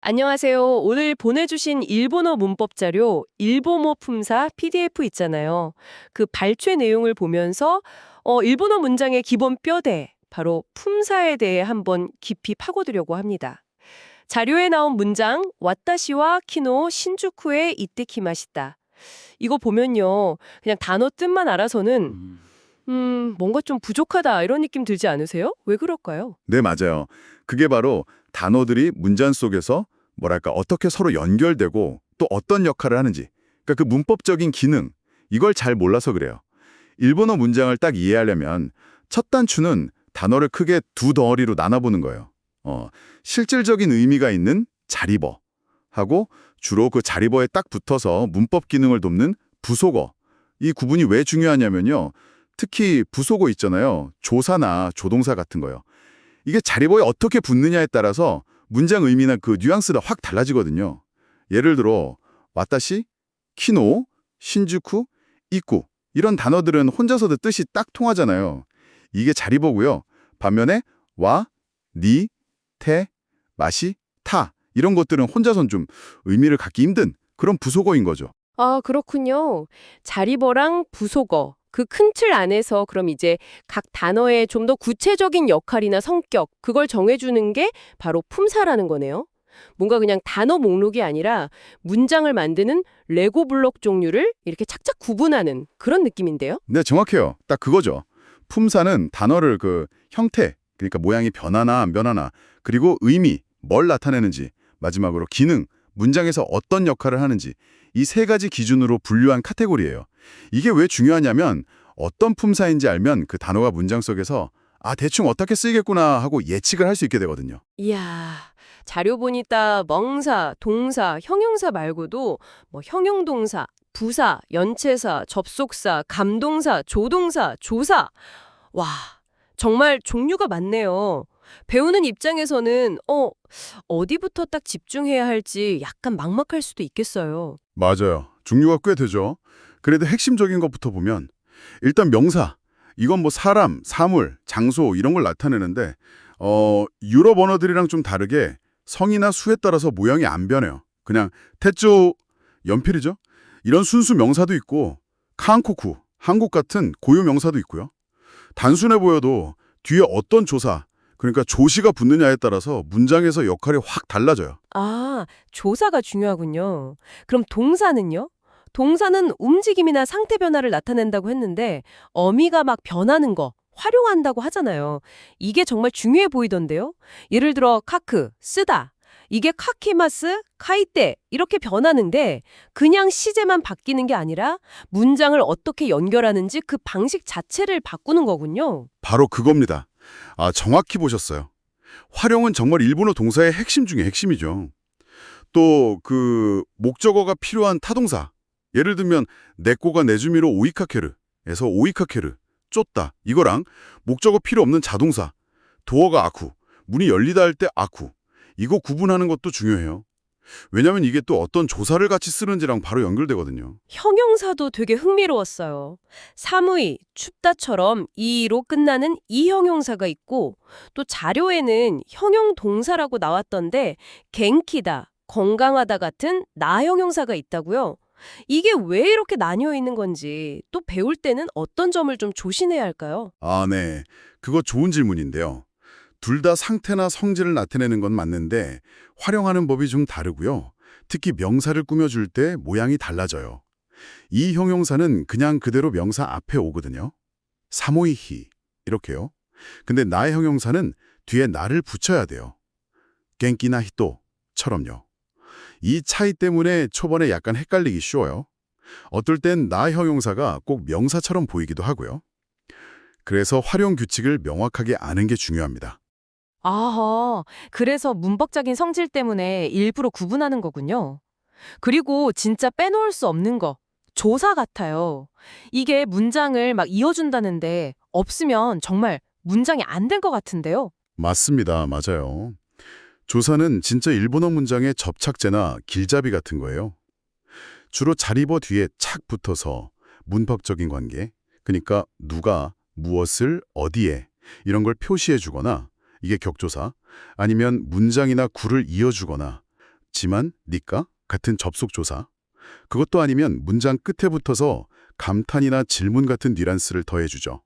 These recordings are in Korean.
안녕하세요. 오늘 보내주신 일본어 문법 자료, 일본어 품사 PDF 있잖아요. 그 발췌 내용을 보면서 일본어 문장의 기본 뼈대, 바로 품사에 대해 한번 깊이 파고들려고 합니다. 자료에 나온 문장, 와타시와 키노 신주쿠에 이때키마시다. 이거 보면요. 그냥 단어 뜻만 알아서는 뭔가 좀 부족하다 이런 느낌 들지 않으세요? 왜 그럴까요? 네, 맞아요. 그게 바로 단어들이 문장 속에서 뭐랄까 어떻게 서로 연결되고 또 어떤 역할을 하는지, 그러니까 그 문법적인 기능, 이걸 잘 몰라서 그래요. 일본어 문장을 딱 이해하려면 첫 단추는 단어를 크게 두 덩어리로 나눠보는 거예요. 실질적인 의미가 있는 자리버 하고 주로 그 자리버에 딱 붙어서 문법 기능을 돕는 부속어. 이 구분이 왜 중요하냐면요. 특히 부속어 있잖아요. 조사나 조동사 같은 거요. 이게 자리버에 어떻게 붙느냐에 따라서 문장 의미나 그 뉘앙스가 확 달라지거든요. 예를 들어 와타시, 키노, 신주쿠, 이쿠 이런 단어들은 혼자서도 뜻이 딱 통하잖아요. 이게 자리버고요. 반면에 와, 니, 테, 마시, 타 이런 것들은 혼자선 좀 의미를 갖기 힘든 그런 부속어인 거죠. 아, 그렇군요. 자리버랑 부속어. 그 큰 틀 안에서 그럼 이제 각 단어의 좀 더 구체적인 역할이나 성격, 그걸 정해주는 게 바로 품사라는 거네요. 뭔가 그냥 단어 목록이 아니라 문장을 만드는 레고 블록 종류를 이렇게 착착 구분하는 그런 느낌인데요. 네, 정확해요. 딱 그거죠. 품사는 단어를 그 형태, 그러니까 모양이 변하나 안 변하나, 그리고 의미, 뭘 나타내는지, 마지막으로 기능, 문장에서 어떤 역할을 하는지 이 세 가지 기준으로 분류한 카테고리예요. 이게 왜 중요하냐면 어떤 품사인지 알면 그 단어가 문장 속에서 대충 어떻게 쓰이겠구나 하고 예측을 할 수 있게 되거든요. 이야, 자료 보니까 멍사, 동사, 형용사 말고도 뭐 형용동사, 부사, 연체사, 접속사, 감동사, 조동사, 조사. 와, 정말 종류가 많네요. 배우는 입장에서는 어디부터 딱 집중해야 할지 약간 막막할 수도 있겠어요. 맞아요. 종류가 꽤 되죠. 그래도 핵심적인 것부터 보면 일단 명사. 이건 뭐 사람, 사물, 장소 이런 걸 나타내는데 유럽 언어들이랑 좀 다르게 성이나 수에 따라서 모양이 안 변해요. 그냥 태조 연필이죠. 이런 순수 명사도 있고 카한코쿠, 한국 같은 고유 명사도 있고요. 단순해 보여도 뒤에 어떤 조사, 그러니까 조시가 붙느냐에 따라서 문장에서 역할이 확 달라져요. 아, 조사가 중요하군요. 그럼 동사는요? 동사는 움직임이나 상태 변화를 나타낸다고 했는데 어미가 막 변하는 거, 활용한다고 하잖아요. 이게 정말 중요해 보이던데요. 예를 들어 카크, 쓰다. 이게 카키마스, 카이테 이렇게 변하는데 그냥 시제만 바뀌는 게 아니라 문장을 어떻게 연결하는지 그 방식 자체를 바꾸는 거군요. 바로 그겁니다. 정확히 보셨어요. 활용은 정말 일본어 동사의 핵심 중에 핵심이죠. 또 그 목적어가 필요한 타동사. 예를 들면 네꼬가 네즈미로 오이카케르에서 오이카케르, 쫓다 이거랑 목적어 필요 없는 자동사. 도어가 아쿠, 문이 열리다 할 때 아쿠. 이거 구분하는 것도 중요해요. 왜냐면 이게 또 어떤 조사를 같이 쓰는지랑 바로 연결되거든요. 형용사도 되게 흥미로웠어요. 사무이, 춥다처럼 이로 끝나는 이 형용사가 있고 또 자료에는 형용 동사라고 나왔던데 갱키다, 건강하다 같은 나 형용사가 있다고요. 이게 왜 이렇게 나뉘어 있는 건지 또 배울 때는 어떤 점을 좀 조심해야 할까요? 네. 그거 좋은 질문인데요. 둘 다 상태나 성질을 나타내는 건 맞는데 활용하는 법이 좀 다르고요. 특히 명사를 꾸며줄 때 모양이 달라져요. 이 형용사는 그냥 그대로 명사 앞에 오거든요. 사모이히 이렇게요. 근데 나의 형용사는 뒤에 나를 붙여야 돼요. 겐키나 히토처럼요. 이 차이 때문에 초반에 약간 헷갈리기 쉬워요. 어떨 땐 나 형용사가 꼭 명사처럼 보이기도 하고요. 그래서 활용 규칙을 명확하게 아는 게 중요합니다. 아하, 그래서 문법적인 성질 때문에 일부러 구분하는 거군요. 그리고 진짜 빼놓을 수 없는 거, 조사 같아요. 이게 문장을 막 이어준다는데 없으면 정말 문장이 안 될 것 같은데요. 맞습니다. 맞아요. 조사는 진짜 일본어 문장의 접착제나 길잡이 같은 거예요. 주로 자리버 뒤에 착 붙어서 문법적인 관계, 그러니까 누가, 무엇을, 어디에 이런 걸 표시해 주거나 이게 격조사, 아니면 문장이나 구를 이어주거나 지만, 니까 같은 접속 조사. 그것도 아니면 문장 끝에 붙어서 감탄이나 질문 같은 뉘앙스를 더해주죠.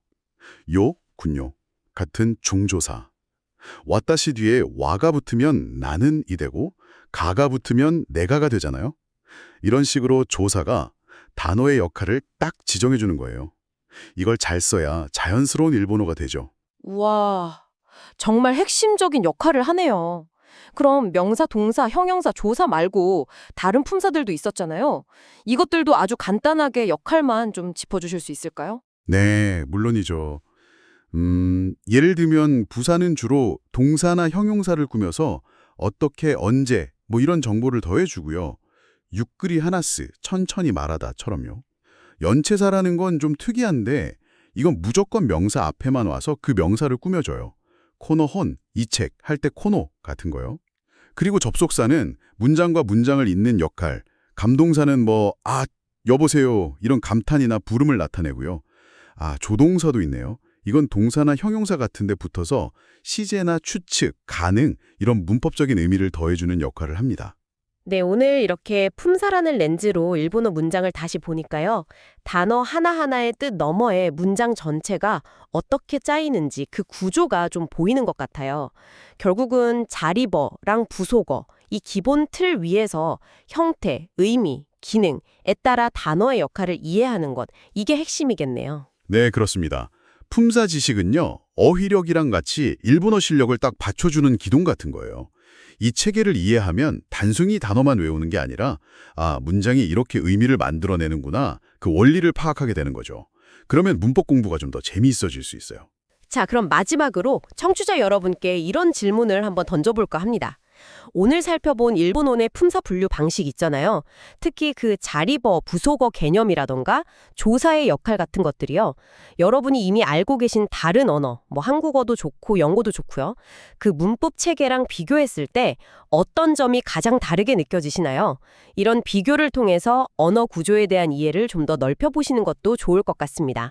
요, 군요 같은 중조사. 와따시 뒤에 와가 붙으면 나는 이 되고 가가 붙으면 내가가 되잖아요. 이런 식으로 조사가 단어의 역할을 딱 지정해주는 거예요. 이걸 잘 써야 자연스러운 일본어가 되죠. 우와, 정말 핵심적인 역할을 하네요. 그럼 명사, 동사, 형용사, 조사 말고 다른 품사들도 있었잖아요. 이것들도 아주 간단하게 역할만 좀 짚어주실 수 있을까요? 네, 물론이죠. 예를 들면 부사는 주로 동사나 형용사를 꾸며서 어떻게, 언제 뭐 이런 정보를 더해주고요. 유끄리 하나스, 천천히 말하다처럼요. 연체사라는 건 좀 특이한데 이건 무조건 명사 앞에만 와서 그 명사를 꾸며줘요. 코노 혼, 이 책 할 때 코노 같은 거요. 그리고 접속사는 문장과 문장을 잇는 역할, 감동사는 뭐 여보세요 이런 감탄이나 부름을 나타내고요. 조동사도 있네요. 이건 동사나 형용사 같은 데 붙어서 시제나 추측, 가능 이런 문법적인 의미를 더해주는 역할을 합니다. 네, 오늘 이렇게 품사라는 렌즈로 일본어 문장을 다시 보니까요. 단어 하나하나의 뜻 너머에 문장 전체가 어떻게 짜이는지 그 구조가 좀 보이는 것 같아요. 결국은 자리버랑 부속어, 이 기본 틀 위에서 형태, 의미, 기능에 따라 단어의 역할을 이해하는 것, 이게 핵심이겠네요. 네, 그렇습니다. 품사 지식은요, 어휘력이랑 같이 일본어 실력을 딱 받쳐주는 기둥 같은 거예요. 이 체계를 이해하면 단순히 단어만 외우는 게 아니라 문장이 이렇게 의미를 만들어내는구나, 그 원리를 파악하게 되는 거죠. 그러면 문법 공부가 좀 더 재미있어질 수 있어요. 자, 그럼 마지막으로 청취자 여러분께 이런 질문을 한번 던져볼까 합니다. 오늘 살펴본 일본어의 품사 분류 방식 있잖아요. 특히 그 자리버, 부속어 개념이라던가 조사의 역할 같은 것들이요. 여러분이 이미 알고 계신 다른 언어, 뭐 한국어도 좋고 영어도 좋고요. 그 문법 체계랑 비교했을 때 어떤 점이 가장 다르게 느껴지시나요? 이런 비교를 통해서 언어 구조에 대한 이해를 좀 더 넓혀보시는 것도 좋을 것 같습니다.